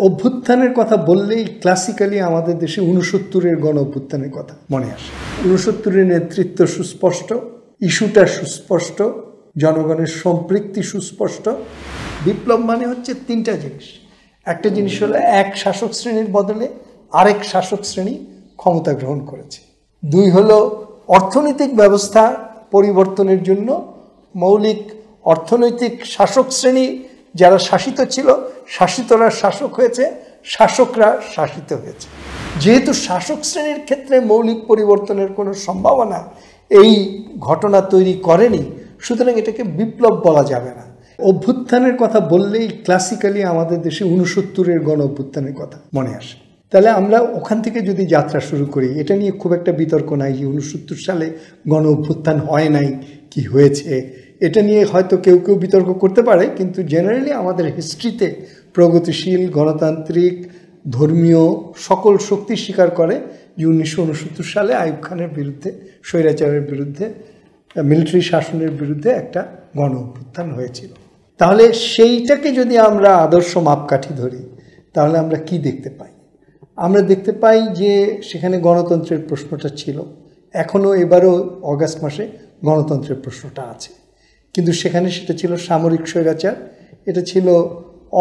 অভ্যুত্থানের কথা বললেই ক্লাসিক্যালি আমাদের দেশে ৬৯-এর গণ অভ্যুত্থানের কথা মনে আসে। ৬৯-এর নেতৃত্ব সুস্পষ্ট, ইস্যুটা সুস্পষ্ট, জনগণের সম্পৃক্তি সুস্পষ্ট। বিপ্লব মানে হচ্ছে তিনটা জিনিস। একটা জিনিস হলো এক শাসক শ্রেণীর বদলে আরেক শাসক শ্রেণী ক্ষমতা গ্রহণ করেছে। দুই হলো অর্থনৈতিক ব্যবস্থা পরিবর্তনের জন্য মৌলিক অর্থনৈতিক শাসক শ্রেণী যারা শাসিত ছিল, শাসিতরা শাসক হয়েছে, শাসকরা শাসিত হয়েছে। যেহেতু শাসক শ্রেণীর ক্ষেত্রে মৌলিক পরিবর্তনের কোনো সম্ভাবনা এই ঘটনা তৈরি করেনি, সুতরাং এটাকে বিপ্লব বলা যাবে না। অভ্যুত্থানের কথা বললেই ক্লাসিক্যালি আমাদের দেশে ৬৯-এর গণ অভ্যুত্থানের কথা মনে আসে। তাহলে আমরা ওখান থেকে যদি যাত্রা শুরু করি, এটা নিয়ে খুব একটা বিতর্ক নাই যে ৬৯ সালে গণ অভ্যুত্থান হয় নাই কি হয়েছে, এটা নিয়ে হয়তো কেউ কেউ বিতর্ক করতে পারে, কিন্তু জেনারেলি আমাদের হিস্ট্রিতে প্রগতিশীল গণতান্ত্রিক ধর্মীয় সকল শক্তি স্বীকার করে যে ১৯৬৯ সালে আইয়ুব খানের বিরুদ্ধে, স্বৈরাচারের বিরুদ্ধে, মিলিটারি শাসনের বিরুদ্ধে একটা গণ অভ্যুত্থান হয়েছিল। তাহলে সেইটাকে যদি আমরা আদর্শ মাপকাঠি ধরি, তাহলে আমরা কি দেখতে পাই? আমরা দেখতে পাই যে সেখানে গণতন্ত্রের প্রশ্নটা ছিল, এখনও এবারও অগাস্ট মাসে গণতন্ত্রের প্রশ্নটা আছে, কিন্তু সেখানে সেটা ছিল সামরিক স্বৈরাচার, এটা ছিল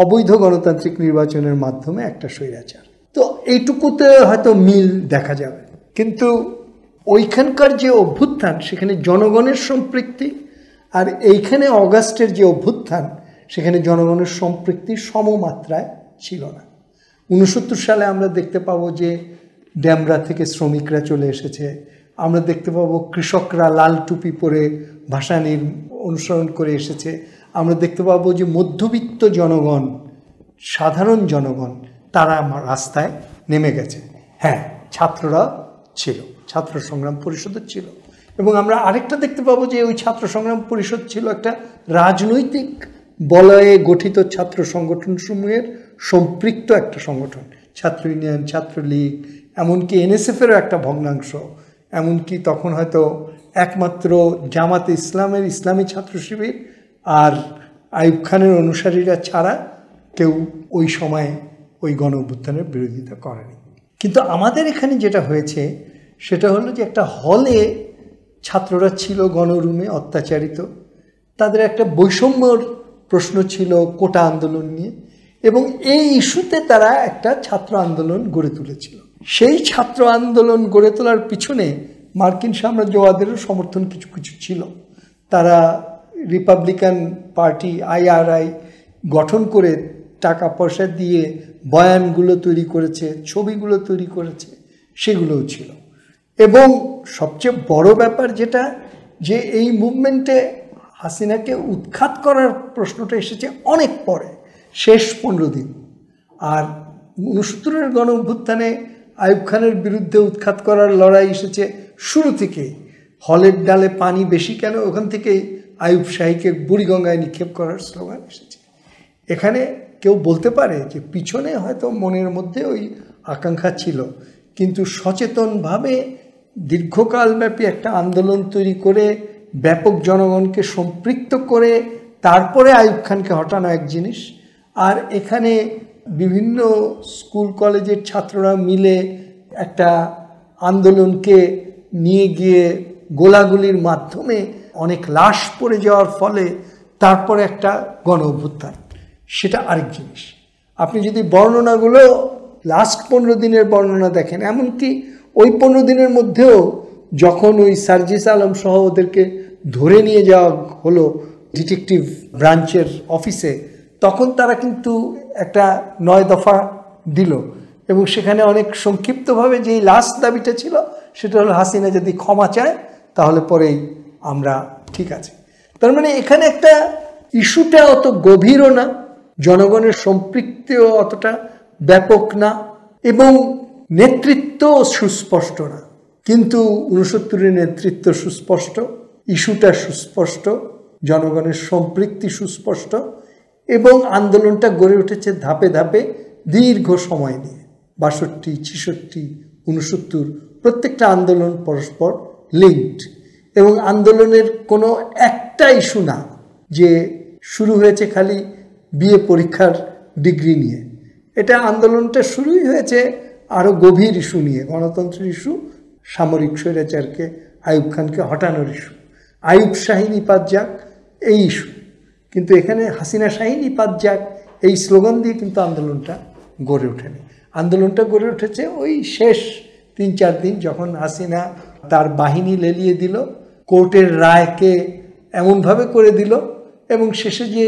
অবৈধ গণতান্ত্রিক নির্বাচনের মাধ্যমে একটা স্বৈরাচার। তো এইটুকুতে হয়তো মিল দেখা যাবে, কিন্তু ওইখানকার যে অভ্যুত্থান সেখানে জনগণের সম্পৃক্তি, আর এইখানে অগাস্টের যে অভ্যুত্থান সেখানে জনগণের সম্পৃক্তি সমমাত্রায় ছিল না। ৬৯ সালে আমরা দেখতে পাবো যে ড্যামরা থেকে শ্রমিকরা চলে এসেছে, আমরা দেখতে পাবো কৃষকরা লাল টুপি পরে ভাসানির অনুসরণ করে এসেছে, আমরা দেখতে পাবো যে মধ্যবিত্ত জনগণ, সাধারণ জনগণ তারা রাস্তায় নেমে গেছে। হ্যাঁ, ছাত্ররা ছিল, ছাত্র সংগ্রাম পরিষদও ছিল, এবং আমরা আরেকটা দেখতে পাবো যে ওই ছাত্র সংগ্রাম পরিষদ ছিল একটা রাজনৈতিক বলয়ে গঠিত ছাত্র সংগঠনসমূহের সম্পৃক্ত একটা সংগঠন। ছাত্র ইউনিয়ন, ছাত্রলীগ, এমনকি এনএসএফেরও একটা ভগ্নাংশ, এমনকি তখন হয়তো একমাত্র জামাতে ইসলামের ইসলামী ছাত্র শিবির আর আইয়ুব খানের অনুসারীরা ছাড়া কেউ ওই সময়ে ওই গণ অভ্যুত্থানের বিরোধিতা করেনি। কিন্তু আমাদের এখানে যেটা হয়েছে সেটা হলো যে একটা হলে ছাত্ররা ছিল গণরুমে অত্যাচারিত, তাদের একটা বৈষম্যর প্রশ্ন ছিল কোটা আন্দোলন নিয়ে, এবং এই ইস্যুতে তারা একটা ছাত্র আন্দোলন গড়ে তুলেছিল। সেই ছাত্র আন্দোলন গড়ে তোলার পিছনে মার্কিন সাম্রাজ্যবাদেরও সমর্থন কিছু কিছু ছিল। তারা রিপাবলিকান পার্টি IRI গঠন করে টাকা পয়সা দিয়ে বয়ানগুলো তৈরি করেছে, ছবিগুলো তৈরি করেছে, সেগুলোও ছিল। এবং সবচেয়ে বড় ব্যাপার যেটা, যে এই মুভমেন্টে হাসিনাকে উৎখাত করার প্রশ্নটা এসেছে অনেক পরে, শেষ 15 দিন। আর ৬৯-এর গণ অভ্যুত্থানে আইয়ুব খানের বিরুদ্ধে উৎখাত করার লড়াই এসেছে শুরু থেকেই। হলের ডালে পানি বেশি কেন, ওখান থেকেই আইয়ুব শাহীকে বুড়িগঙ্গায় নিক্ষেপ করার স্লোগান এসেছে। এখানে কেউ বলতে পারে যে পিছনে হয়তো মনের মধ্যে ওই আকাঙ্ক্ষা ছিল, কিন্তু সচেতনভাবে দীর্ঘকালব্যাপী একটা আন্দোলন তৈরি করে ব্যাপক জনগণকে সম্পৃক্ত করে তারপরে আইয়ুব খানকে হটানো এক জিনিস, আর এখানে বিভিন্ন স্কুল কলেজের ছাত্ররা মিলে একটা আন্দোলনকে নিয়ে গিয়ে গোলাগুলির মাধ্যমে অনেক লাশ পড়ে যাওয়ার ফলে তারপরে একটা গণ অভ্যুত্থান, সেটা আরেক জিনিস। আপনি যদি বর্ণনাগুলো লাস্ট 15 দিনের বর্ণনা দেখেন, এমনকি ওই 15 দিনের মধ্যেও যখন ওই সার্জিস আলম সহ ওদেরকে ধরে নিয়ে যাওয়া হলো ডিটেকটিভ ব্রাঞ্চের অফিসে, তখন তারা কিন্তু একটা 9 দফা দিল, এবং সেখানে অনেক সংক্ষিপ্তভাবে যেই লাস্ট দাবিটা ছিল সেটা হলো হাসিনা যদি ক্ষমা চায় তাহলে পরেই আমরা ঠিক আছে। তার মানে এখানে একটা ইস্যুটা অত গভীরও না, জনগণের সম্পৃক্তিও অতটা ব্যাপক না, এবং নেতৃত্ব সুস্পষ্ট না। কিন্তু ৬৯-এর নেতৃত্ব সুস্পষ্ট, ইস্যুটা সুস্পষ্ট, জনগণের সম্পৃক্তি সুস্পষ্ট, এবং আন্দোলনটা গড়ে উঠেছে ধাপে ধাপে দীর্ঘ সময় নিয়ে। ৬২, ৬৬, ৬৯ প্রত্যেকটা আন্দোলন পরস্পর লিঙ্কড, এবং আন্দোলনের কোনো একটা ইস্যু না যে শুরু হয়েছে খালি বিএ পরীক্ষার ডিগ্রি নিয়ে, এটা আন্দোলনটা শুরুই হয়েছে আরও গভীর ইস্যু নিয়ে, গণতন্ত্রের ইস্যু, সামরিক স্বৈরাচারকে, আইয়ুব খানকে হটানোর ইস্যু, আইয়ুব শাহী নিপাত যাক এই ইস্যু। কিন্তু এখানে হাসিনা শাহী নিপাত যাক এই স্লোগান দিয়ে কিন্তু আন্দোলনটা গড়ে ওঠেনি। আন্দোলনটা গড়ে উঠেছে ওই শেষ 3-4 দিন যখন হাসিনা তার বাহিনী লেলিয়ে দিল, কোর্টের রায়কে এমনভাবে করে দিল, এবং শেষে যে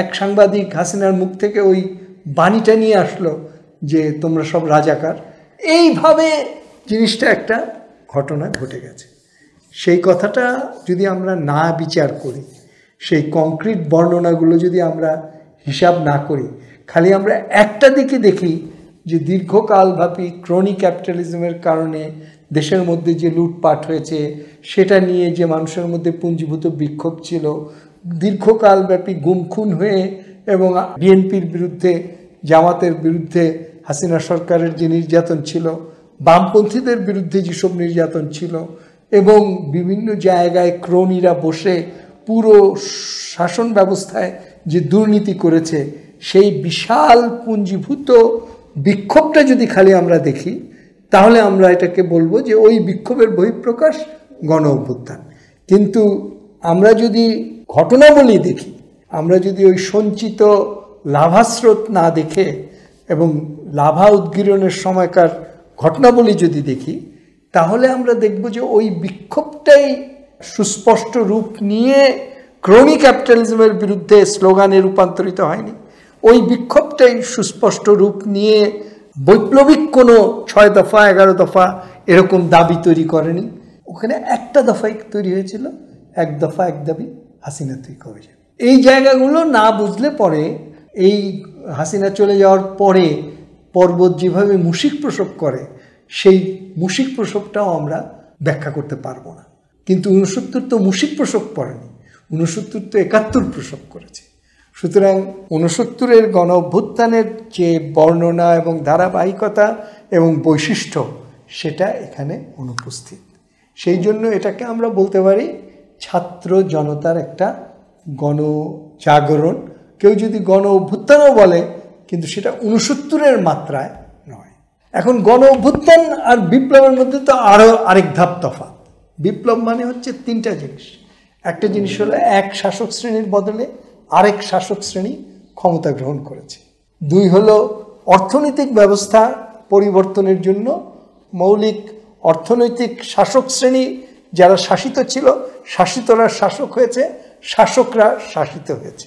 এক সাংবাদিক হাসিনার মুখ থেকে ওই বাণীটা নিয়ে আসলো যে তোমরা সব রাজাকার, এইভাবে জিনিসটা একটা ঘটনা ঘটে গেছে। সেই কথাটা যদি আমরা না বিচার করি, সেই কংক্রিট বর্ণনাগুলো যদি আমরা হিসাব না করি, খালি আমরা একটা দিকে দেখি যে দীর্ঘকালব্যাপী ক্রনি ক্যাপিটালিজমের কারণে দেশের মধ্যে যে লুটপাট হয়েছে সেটা নিয়ে যে মানুষের মধ্যে পুঞ্জীভূত বিক্ষোভ ছিল, দীর্ঘকালব্যাপী গুম খুন হয়ে এবং বিএনপির বিরুদ্ধে, জামাতের বিরুদ্ধে হাসিনা সরকারের যে নির্যাতন ছিল, বামপন্থীদের বিরুদ্ধে যেসব নির্যাতন ছিল, এবং বিভিন্ন জায়গায় ক্রনিরা বসে পুরো শাসন ব্যবস্থায় যে দুর্নীতি করেছে, সেই বিশাল পুঞ্জীভূত বিক্ষোভটা যদি খালি আমরা দেখি, তাহলে আমরা এটাকে বলবো যে ওই বিক্ষোভের বহিঃপ্রকাশ গণ অভ্যুত্থান। কিন্তু আমরা যদি ঘটনাবলী দেখি, আমরা যদি ওই সঞ্চিত লাভাস্রোত না দেখে এবং লাভা উদ্গীরণের সময়কার ঘটনাবলী যদি দেখি, তাহলে আমরা দেখব যে ওই বিক্ষোভটাই সুস্পষ্ট রূপ নিয়ে ক্রনি ক্যাপিটালিজমের বিরুদ্ধে স্লোগানে রূপান্তরিত হয়নি। ওই বিক্ষোভটাই সুস্পষ্ট রূপ নিয়ে বৈপ্লবিক কোনো 6 দফা 11 দফা এরকম দাবি তৈরি করেনি। ওখানে একটা দফাই তৈরি হয়েছিল, 1 দফা 1 দাবি, হাসিনা তুই কবে যাবে। এই জায়গাগুলো না বুঝলে পরে, এই হাসিনা চলে যাওয়ার পরে পর্বত যেভাবে মুশিক প্রসব করে, সেই মুশিক প্রসবটাও আমরা ব্যাখ্যা করতে পারবো না। কিন্তু 69 তো মুশিক প্রসব করেনি, 69 তো 71 প্রসব করেছে। সুতরাং 69-এর গণ অভ্যুত্থানের যে বর্ণনা এবং ধারাবাহিকতা এবং বৈশিষ্ট্য, সেটা এখানে অনুপস্থিত। সেই জন্য এটাকে আমরা বলতে পারি ছাত্র জনতার একটা গণজাগরণ। কেউ যদি গণ অভ্যুত্থানও বলে, কিন্তু সেটা 69-এর মাত্রায় নয়। এখন গণ অভ্যুত্থান আর বিপ্লবের মধ্যে তো আরও আরেক ধাপ তফাৎ। বিপ্লব মানে হচ্ছে 3টা জিনিস। একটা জিনিস হলো এক শাসক শ্রেণীর বদলে আরেক শাসক শ্রেণী ক্ষমতা গ্রহণ করেছে। 2 হলো অর্থনৈতিক ব্যবস্থা পরিবর্তনের জন্য মৌলিক অর্থনৈতিক শাসক শ্রেণী যারা শাসিত ছিল, শাসিতরা শাসক হয়েছে, শাসকরা শাসিত হয়েছে।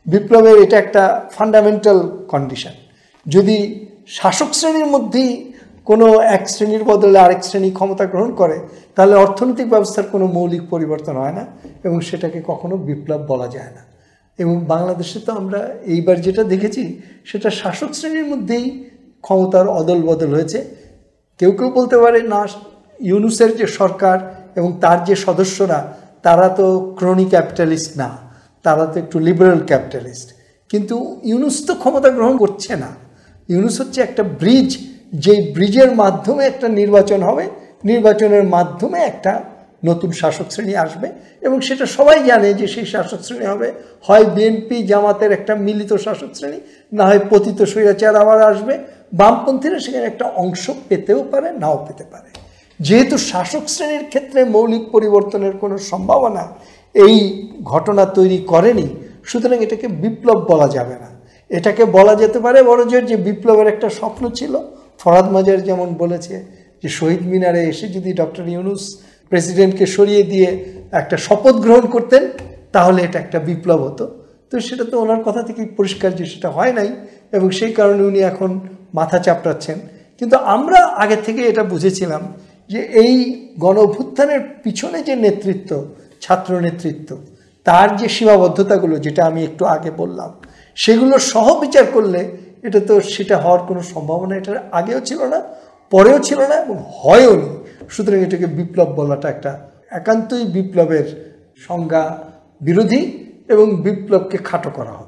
বিপ্লবের এটা একটা ফান্ডামেন্টাল কন্ডিশন। যদি শাসক শ্রেণীর মধ্যেই কোনো এক শ্রেণীর বদলে আরেক শ্রেণী ক্ষমতা গ্রহণ করে, তাহলে অর্থনৈতিক ব্যবস্থার কোনো মৌলিক পরিবর্তন হয় না এবং সেটাকে কখনো বিপ্লব বলা যায় না। এবং বাংলাদেশে তো আমরা এইবার যেটা দেখেছি, সেটা শাসক শ্রেণীর মধ্যেই ক্ষমতার অদল বদল হয়েছে। কেউ কেউ বলতে পারে না, ইউনূসের যে সরকার এবং তার যে সদস্যরা, তারা তো ক্রনি ক্যাপিটালিস্ট না, তারা তো একটু লিবারেল ক্যাপিটালিস্ট। কিন্তু ইউনূস তো ক্ষমতা গ্রহণ করছে না। ইউনূস হচ্ছে একটা ব্রিজ, যেই ব্রিজের মাধ্যমে একটা নির্বাচন হবে, নির্বাচনের মাধ্যমে একটা নতুন শাসক শ্রেণী আসবে, এবং সেটা সবাই জানে যে সেই শাসক শ্রেণী হবে হয় বিএনপি জামাতের একটা মিলিত শাসক শ্রেণী, না হয় পতিত স্বৈরাচার আবার আসবে। বামপন্থীরা সেখানে একটা অংশ পেতেও পারে, নাও পেতে পারে। যেহেতু শাসক শ্রেণীর ক্ষেত্রে মৌলিক পরিবর্তনের কোনো সম্ভাবনা এই ঘটনা তৈরি করেনি, সুতরাং এটাকে বিপ্লব বলা যাবে না। এটাকে বলা যেতে পারে বড়জোর যে বিপ্লবের একটা স্বপ্ন ছিল। ফরহাদ মাজার যেমন বলেছে যে শহীদ মিনারে এসে যদি ডক্টর ইউনূস প্রেসিডেন্টকে সরিয়ে দিয়ে একটা শপথ গ্রহণ করতেন, তাহলে এটা একটা বিপ্লব হতো। তো সেটা তো ওনার কথা থেকেই পরিষ্কার যে সেটা হয় নাই, এবং সেই কারণে উনি এখন মাথা চাপড়াচ্ছেন। কিন্তু আমরা আগে থেকে এটা বুঝেছিলাম যে এই গণ অভ্যুত্থানের পিছনে যে নেতৃত্ব, ছাত্র নেতৃত্ব, তার যে সীমাবদ্ধতাগুলো, যেটা আমি একটু আগে বললাম, সেগুলো সহ বিচার করলে এটা তো সেটা হওয়ার কোনো সম্ভাবনা এটার আগেও ছিল না, পরেও ছিল না, এবং হয়ও নি। সুতরাং এটাকে বিপ্লব বলাটা একটা একান্তই বিপ্লবের সংজ্ঞা বিরোধী, এবং বিপ্লবকে খাটো করা হয়।